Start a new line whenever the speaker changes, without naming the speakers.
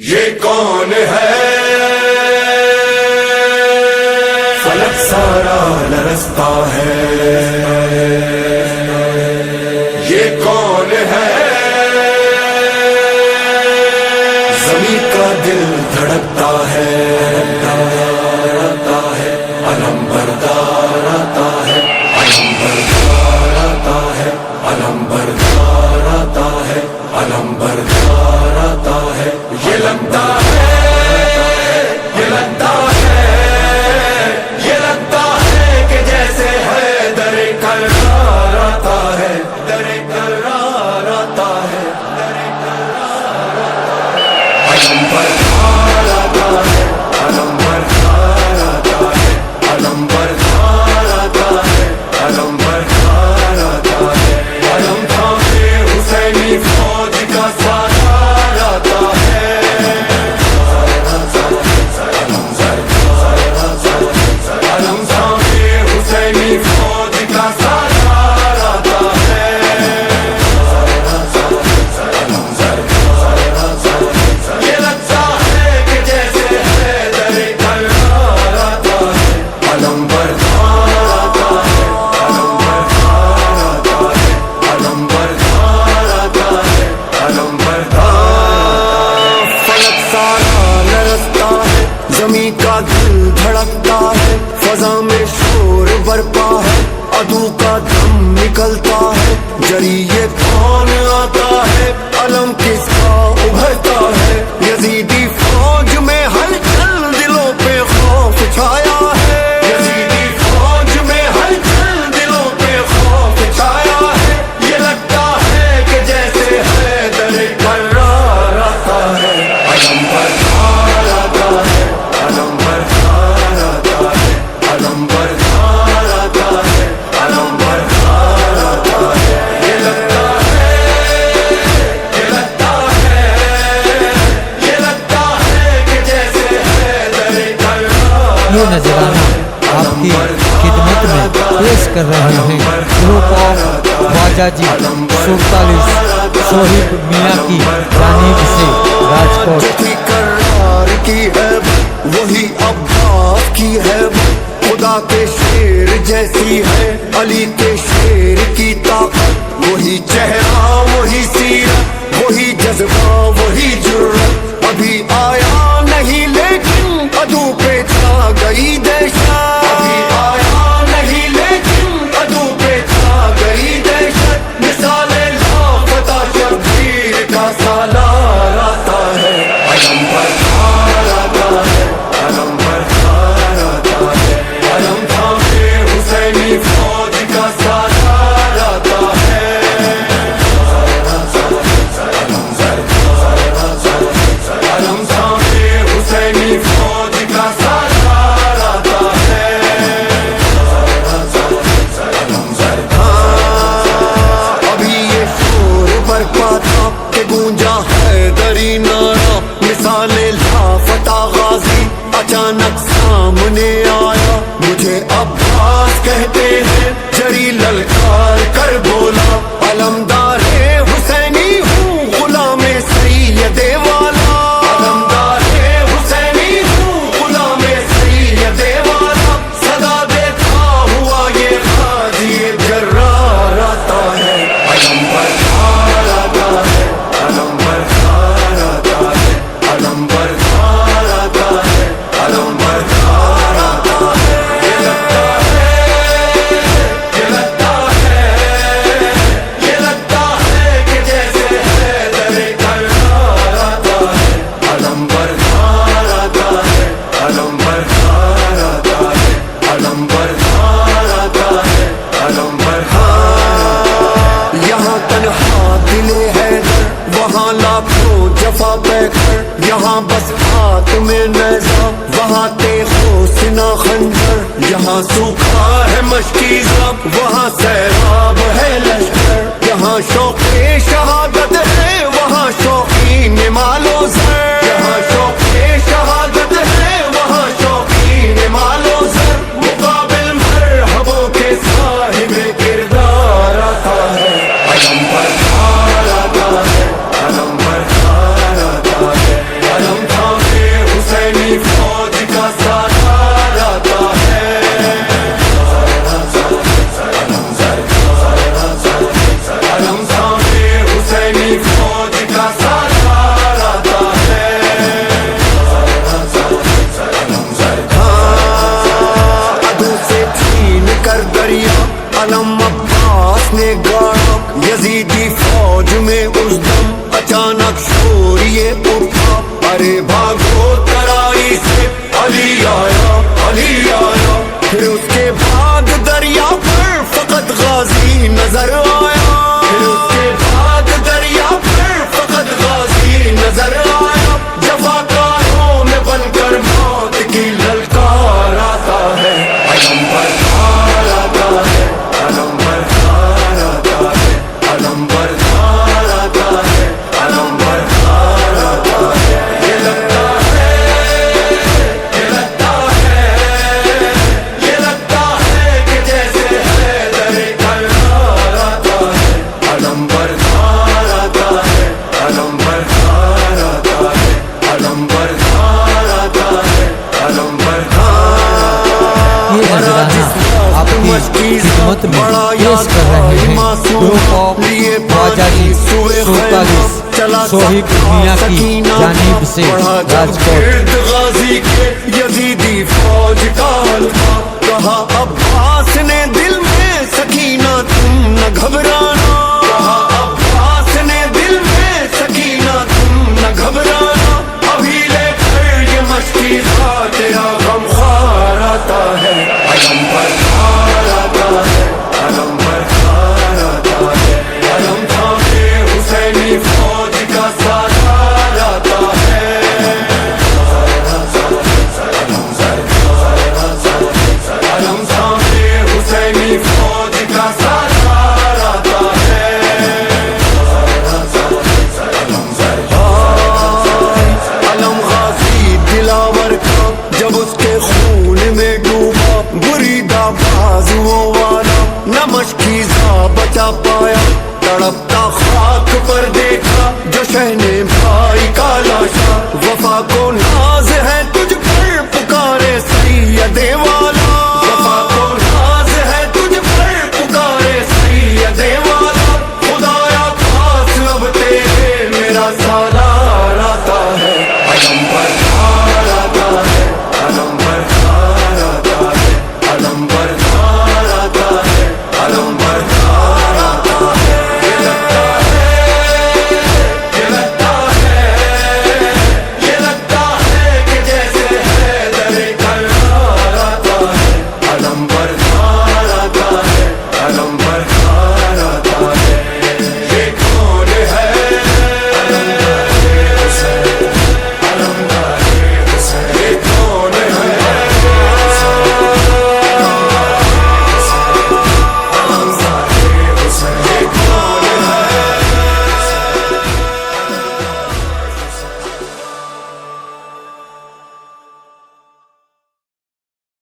یہ کون ہے فلک سارا لرزتا ہے، یہ کون ہے زمین کا دل دھڑکتا ہے، علم بردار آتا ہے، علم بردار آتا ہے، علم بردار آتا ہے، علم بردار آتا ہے، یہ لگتا ہے، یہ لگتا ہے، یہ لگتا ہے کہ جیسے ہے در کرار آتا ہے، در کرار آتا ہے، در کرار آتا ہے، علم بردار آتا ہے، علم بردار آتا ہے، علم بردار آتا ہے، علم بردار آتا ہے، علم تھامے حسینی فوج کا سالار آتا ہے، علم تھامے حسینی فوج کا سالار آتا ہے، یہ لگتا ہے کہ جیسے ہے در کرار آتا ہے، علم بردار آتا ہے، علم بردار آتا ہے، علم بردار آتا ہے، علم بردار، فلک سارا لرزتا ہے، زمین کا دل دھڑکتا ہے، فضا میں شور برپا ہے، عدو کا دم نکلتا ہے، جری یہ کون آتا ہے، علم کس کا ابھرتا ہے، یزیدی فوج میں ہلچل دلوں پہ خوف چھایا ہے، یزیدی فوج میں ہلچل دلوں پہ خوف چھایا ہے، یہ لگتا ہے کہ جیسے ہے در کرار آتا ہے، علم بردار آتا ہے، علم بردار آتا ہے، علم بردار آتا ہے، علم بردار آتا ہے، یہ لگتا ہے، یہ لگتا ہے، یہ لگتا ہے کہ جیسے ہے در کرار،
یہ نذرانہ آپ کی خدمت میں پیش کر رہے ہیں گروپ آف خواجہ جی 47 صہیب میاں کی جانب سے راجکوٹ۔
جو تھی کرار کی ہے وہی عباس کی ہے، خدا کے شیر جیسی ہے علی کے شیر کی طاقت، وہی چہرہ وہی سیرت وہی جذبہ وہی جرت، ابھی آیا نہیں لیکن عدو پہ چھا گئی دہشت، ابھی آیا نہیں لیکن عدو پہ چھا گئی دہشت، مثال لاپتہ شبیر کا سالار آتا ہے، علم بردار آتا ہے، علم بردار آتا ہے، علم تھامے حسینی فوج کا سالار آتا ہے، علم تھامے حسینی فوج کا سالار آتا ہے، ابھی یہ شور برپا تھا کہ گونجا حیدری نعرہ، مثال لافتہ غازی اچانک سامنے آیا، مجھے عباس کہتے ہیں، جری للکار کر بولا، علمدار حسینی ہوں غلام سید والا، علمدار حسینی ہوں غلام سید والا، صدا دیتا ہوا یہ غازی جرار آتا ہے، علم بردار آتا ہے، علم بردار آتا ہے، علم بردار آتا ہے، علم بردار آتا ہے، یہ لگتا ہے، یہ لگتا ہے، یہ لگتا ہے کہ جیسے ہے در کرار آتا ہے، علم بردار آتا ہے، علم بردار آتا ہے، علم بردار آتا ہے، علم بردار، یہاں تنہا دل ہے وہاں لاکھوں جفا پہ کر، یہاں بس ہاتھ میں نیزہ وہاں تیغ و سنا خنجر، یہاں سوکھا ہے مشکی زب وہاں سیراب ہے لشکر، یہاں شوق شہادت ہے وہاں شوقین مال و زر، یہاں شوق شہادت ہے وہاں شوقین مال و زر، مقابل مرحبوں کے صاحب کردار آتا ہے، علم بردار آتا ہے، علم بردار آتا ہے، علم عباس نے گاڑا یزیدی فوج میں اس دم اچانک شور یہ اٹھا ارے بھاگو ترائی سے علی آیا علی آیا پھر اس کے بعد دریا پر فقط غازی نظر آیا پھر اس کے بعد دریا پر فقط غازی نظر آیا جفاکاروں میں بن کر موت کی للکار آتا ہے علم بردار آتا ہے علم بردار آتا ہے علم بردار آتا ہے علم بردار آتا ہے یہ لگتا ہے یہ لگتا ہے یہ لگتا ہے کہ جیسے حیدر کرار آتا ہے علم بردار آتا ہے علم بردار آتا ہے علم بردار آتا ہے علم
یہ نذرانہ آپ کی خدمت میں پیش کر رہے ہیں گروپ آف خواجہ جی 47 شوہیب میاں کی جانب سے راجکوٹ
غازی کے یزیدی فوج کا حلقہ کہا عباس نے دل میں سکینہ تم نہ گھبرانا کہا عباس نے دل میں سکینہ تم نہ گھبرانا ابھی لے کر یہ مشکی تیرا غم خوار آتا ہے علم بردار آتا ہے علم بردار آتا ہے علم تھامے حسینی فوج کا سالار آتا ہے علم تھامے حسینی فوج کا سالار آتا ہے علم غازی دلاور کا جب اس کے خون میں ڈوبا بریدہ بازوؤں والا نہ مشکیزہ بچا پایا تڑپتا خاک پر دیکھا جو شہنے بھائی کا لاشا وفا کو ناز ہے